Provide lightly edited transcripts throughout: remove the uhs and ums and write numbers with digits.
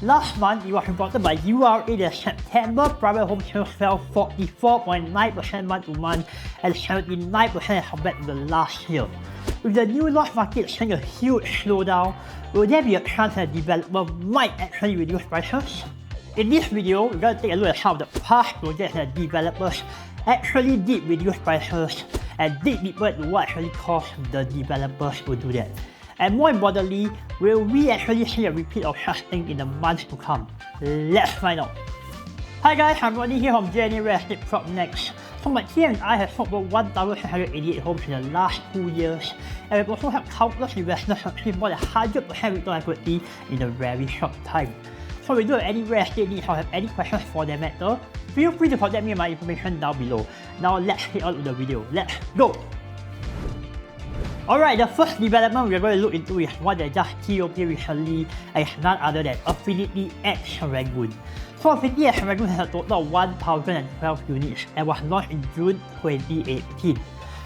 Last month, it was reported by URA that September private home sales fell 44.9% month to month and 79% as compared to the last year. With the new launch market seeing a huge slowdown, will there be a chance that developers might actually reduce prices? In this video, we're going to take a look at some of the past projects that developers actually did reduce prices and dig deeper into what actually caused the developers to do that. And more importantly, will we actually see a repeat of such things in the months to come? Let's find out. Hi guys, I'm Ronnie here from JNA Real Estate Prop Next. So my team and I have sold over 1,688 homes in the last 2 years, and we've also helped countless investors achieve more than 100% return on equity in a very short time. So if you do have any real estate needs or have any questions for that matter, feel free to contact me and my information down below. Now let's get on to the video. Let's go! Alright, the first development we're going to look into is one that just TOP recently, and it's none other than Affinity Serangoon. So Affinity Serangoon has a total of 1,012 units and was launched in June 2018.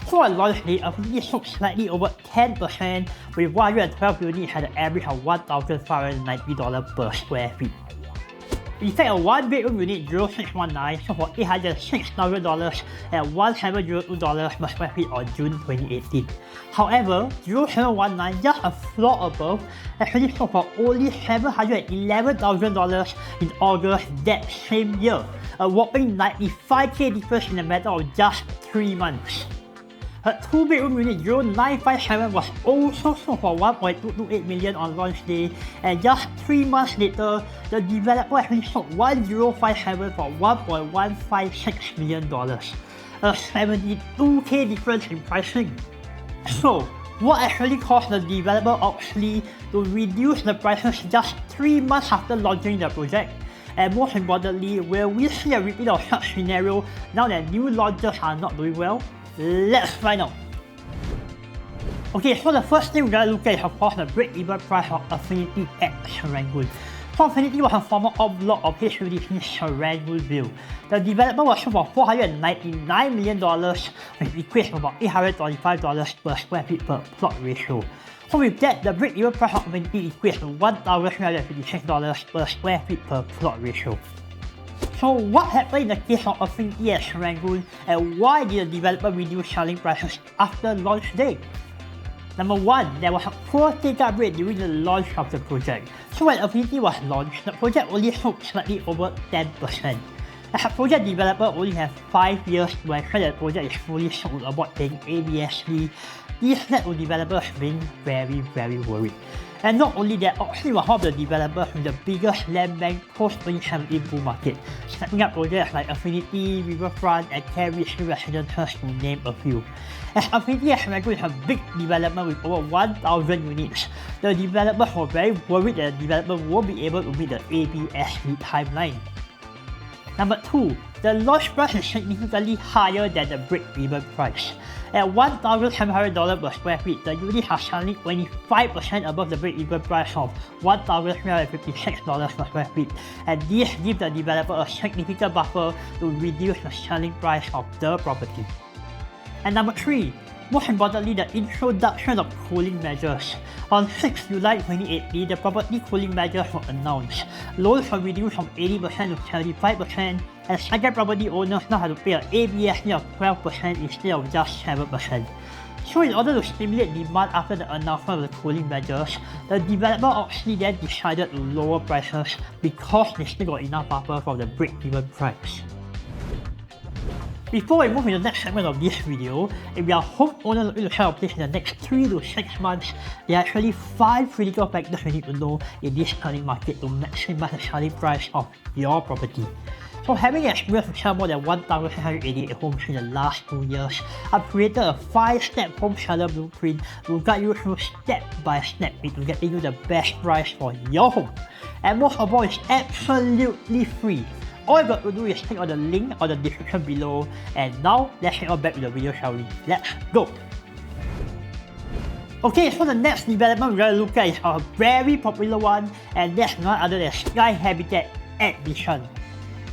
So on launch day, Affinity sold slightly over 10%, with 112 units at an average of $1,590 per square feet. In fact, a one-bedroom unit 0619 sold for $806,000 at $1,702 per square feet on June 2018. However, 0719, just a floor above, actually sold for only $711,000 in August that same year, a whopping 95k difference in a matter of just 3 months. Her two-bedroom unit 0957 was also sold for $1.228 million on launch day, and just 3 months later, the developer actually sold 1057 for $1.156 million, a 72k difference in pricing. So, what actually caused the developer Oxley to reduce the prices just 3 months after launching the project? And most importantly, will we see a repeat of such scenario now that new launches are not doing well? Let's find out. Okay, so the first thing we're going to look at is of course the break-even price of Affinity at Serangoon. So Affinity was a former block of HUDC Serangoonville. The developer was sold for $499 million, which equates to about $825 per square feet per plot ratio. So with that, the break-even price of Affinity equates to $1,356 per square feet per plot ratio. So what happened in the case of Affinity at Serangoon, and why did the developer reduce selling prices after launch day? Number 1, there was a poor take-up rate during the launch of the project. So when Affinity was launched, the project only sold slightly over 10%. As a project developer only has 5 years to ensure that the project is fully sold to avoid paying ABS-free, this led to developers being very worried. And not only that, Oxley was one of the developers with the biggest land bank post-2017 bull market, stepping up projects like Affinity, Riverfront, and Carriage Residences to name a few. As Affinity Serangoon is a big development with over 1,000 units, the developers were very worried that the developer won't be able to meet the ABS-free timeline. Number 2, the launch price is significantly higher than the break-even price. At $1,700 per square feet, the units are selling 25% above the break-even price of $1,356 per square feet, and this gives the developer a significant buffer to reduce the selling price of the property. And number 3, most importantly, the introduction of cooling measures. On 6 July 2018, the property cooling measures were announced. Loans were reduced from 80% to 75%, and second property owners now have to pay an ABS fee of 12% instead of just 7%. So in order to stimulate demand after the announcement of the cooling measures, the developer Oxley then decided to lower prices because they still got enough buffer from the break-even price. Before we move into the next segment of this video, if you are homeowner looking to sell a place in the next 3 to 6 months, there are actually 5 critical factors you need to know in this selling market to maximize the selling price of your property. So having experience to sell more than 1,688 homes in the last 2 years, I've created a 5-step home seller blueprint to guide you through step by step into getting you the best price for your home. And most of all, it's absolutely free. All you got to do is click on the link or the description below, and now let's head on back to the video, shall we? Let's go! Okay, so the next development we're going to look at is a very popular one, and that's none other than SkyHabitat at Bishan.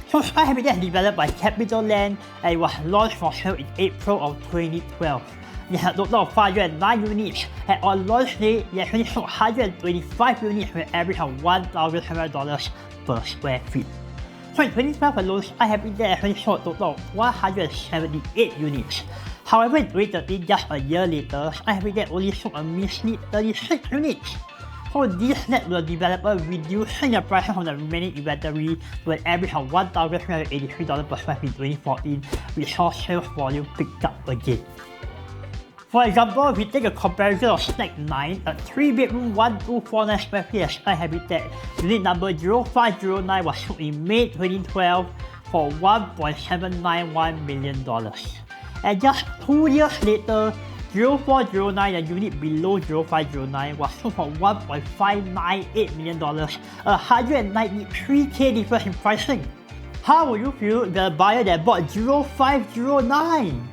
So SkyHabitat is developed by Capitaland and it was launched for sale in April of 2012. They had a total of 509 units, and on launch day, they actually sold 125 units with an average of $1,700 per square feet. So in 2012 alone, SkyHabitat actually sold a total of 178 units. However, in 2013, just a year later, SkyHabitat only sold a measly 36 units. So this led to the developer reducing the prices of the remaining inventory to an average of $1,383 per square feet in 2014, which saw sales volume picked up again. For example, if we take a comparison of Snack 9, a 3-bedroom 1249 square feet at SkyHabitat, unit number 0509 was sold in May 2012 for $1.791 million. And just 2 years later, 0409, a unit below 0509, was sold for $1.598 million, a 193k difference in pricing. How would you feel if the buyer that bought 0509?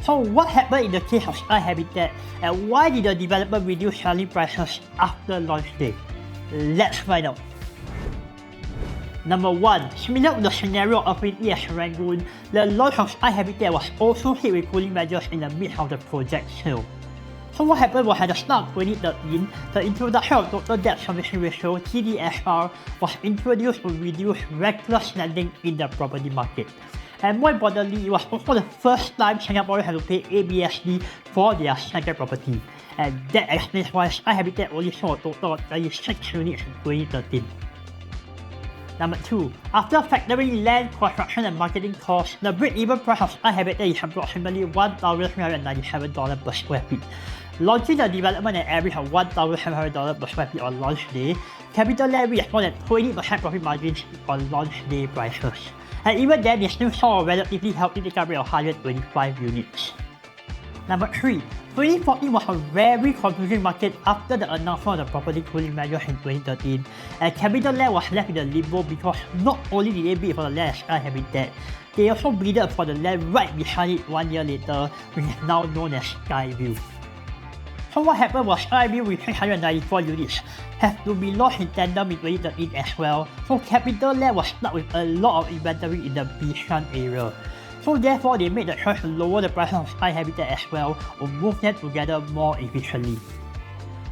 So what happened in the case of SkyHabitat, and why did the developer reduce selling prices after launch day? Let's find out. Number 1. Similar to the scenario of Affinity Serangoon, the launch of SkyHabitat was also hit with cooling measures in the midst of the project sale. So what happened was at the start of 2013, the introduction of Total Debt Servicing Ratio (TDSR) was introduced to reduce reckless lending in the property market. And more importantly, it was also the first time Singaporeans had to pay ABSD for their second property. And that explains why SkyHabitat only sold a total of 36 units in 2013. Number 2. After factoring land, construction and marketing costs, the break-even price of SkyHabitat is approximately $1,397 per square feet. Launching the development at an average of $1,700 per square feet on launch day, Capitaland reached more than 20% profit margins on launch day prices. And even then, they still saw a relatively healthy take-up rate of 125 units. Number 3. 2014 was a very confusing market after the announcement of the property cooling measures in 2013, and Capitaland was left in a limbo because not only did they bid for the land at SkyHabitat, they also bidded for the land right behind it 1 year later, which is now known as Skyview. So what happened was Skyview with 694 units have to be launched in tandem in 2013 as well, so Capitaland was stuck with a lot of inventory in the Bishan area. So therefore, they made the choice to lower the price of SkyHabitat as well, or move them together more efficiently.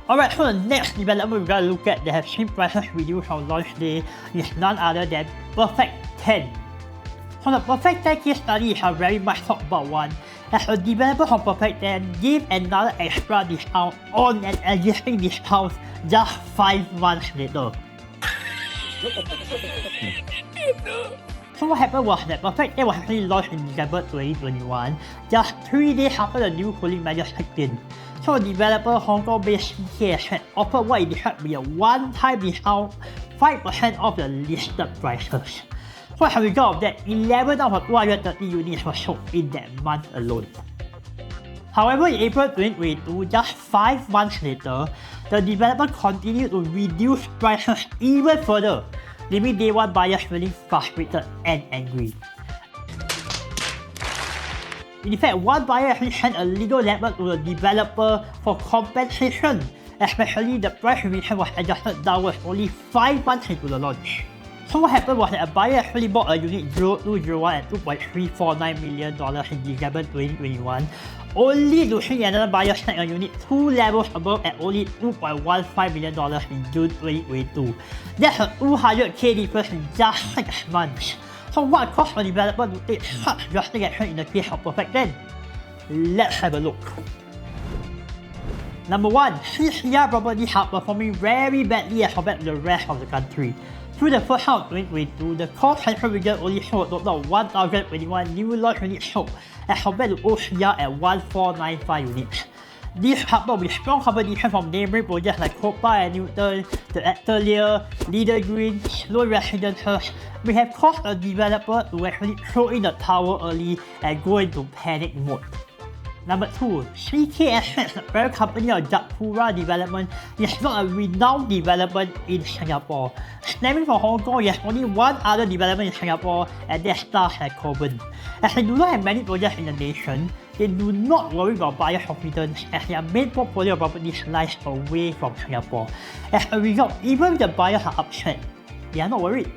Alright, so the next development we're going to look at that has seen prices reduced on launch day is none other than Perfect 10. So the Perfect 10 case study is a very much talked about one, as the developers of Perfect 10 gave another extra discount on an existing discount just 5 months later. So what happened was that Perfect 10 was actually launched in December 2021, just 3 days after the new cooling measures kicked in. So developer Hong Kong-based CKS had offered what it described to be a one-time discount, 5% off the listed prices. So as a result of that, 11 out of 230 units were sold in that month alone. However, in April 2022, just 5 months later, the developer continued to reduce prices even further, leaving day one buyers feeling frustrated and angry. In fact, one buyer actually sent a legal letter to the developer for compensation, especially the price revision was adjusted downwards only 5 months into the launch. So what happened was that a buyer actually bought a unit 0201 at $2.349 million in December 2021, only to see another buyer snag a unit 2 levels above at only $2.15 million in June 2022. That's a 200k difference in just 6 months. So what caused the developer to take such drastic action in the case of Perfect 10? Let's have a look. Number 1. CCR properties are performing very badly as compared to the rest of the country. Through the first half of 2022, the core central region only showed a total of 1,021 new launch units sold as compared to OCR at 1,495 units. This coupled with strong competition from neighbouring projects like Copa and Newton, the Atelier, Leader Green, Sloan Residences, may have caused a developer to actually throw in the towel early and go into panic mode. Number 2. CKS, the parent company of Japura Development, is not a renowned development in Singapore. Stemming from Hong Kong, there's only one other development in Singapore, and that's Stars at Coburn. As they do not have many projects in the nation, they do not worry about buyer confidence as their main portfolio of properties lies away from Singapore. As a result, even if the buyers are upset, they are not worried.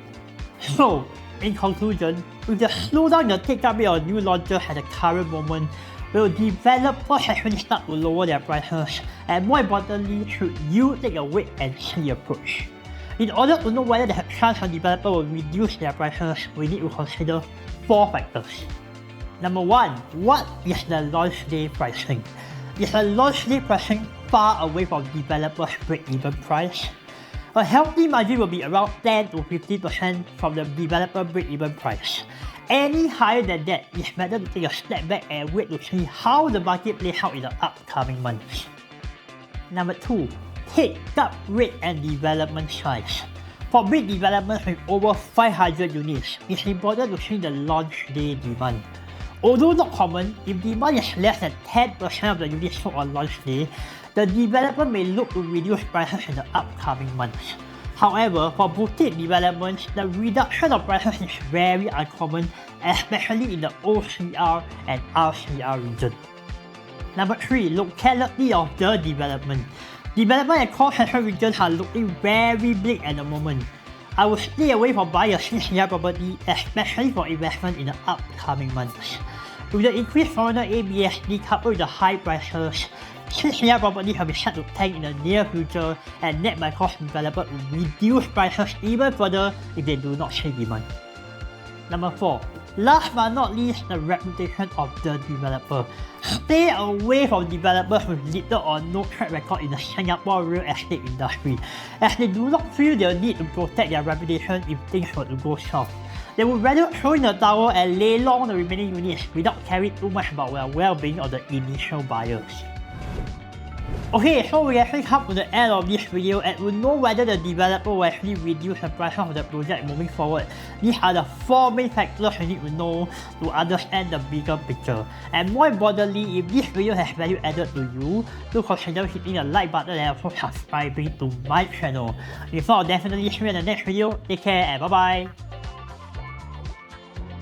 So, in conclusion, with the slowdown in the take-up rate of new launches at the current moment, will developers actually start to lower their prices, and more importantly, should you take a wait and see approach? In order to know whether there's a chance a developer will reduce their prices, we need to consider 4 factors. Number 1, what is the launch day pricing? Is the launch day pricing far away from developers' break-even price? A healthy margin will be around 10 to 50% from the developer break-even price. Any higher than that, it's better to take a step back and wait to see how the market plays out in the upcoming months. Number 2, take-up rate and development size. For big developments with over 500 units, it's important to see the launch day demand. Although not common, if demand is less than 10% of the units sold on launch day, the developer may look to reduce prices in the upcoming months. However, for boutique developments, the reduction of prices is very uncommon, especially in the OCR and RCR region. Number 3, locality of the development. Development and core central regions are looking very bleak at the moment. I would stay away from buying a CCR property, especially for investment in the upcoming months. With the increased foreigner ABSD coupled with the high prices, CCR properties have been set to tank in the near future, and net by cost developers will reduce prices even further if they do not see demand. Number 4, last but not least, the reputation of the developer. Stay away from developers with little or no track record in the Singapore real estate industry, as they do not feel the need to protect their reputation if things were to go south. They would rather throw in the towel and lay long the remaining units without caring too much about the well-being of the initial buyers. Okay, so we actually come to the end of this video and we know whether the developer will actually reduce the price of the project moving forward. These are the 4 main factors you need to know to understand the bigger picture. And more importantly, if this video has value added to you, do consider hitting the like button and also subscribing to my channel. If not, definitely see you in the next video. Take care and bye bye.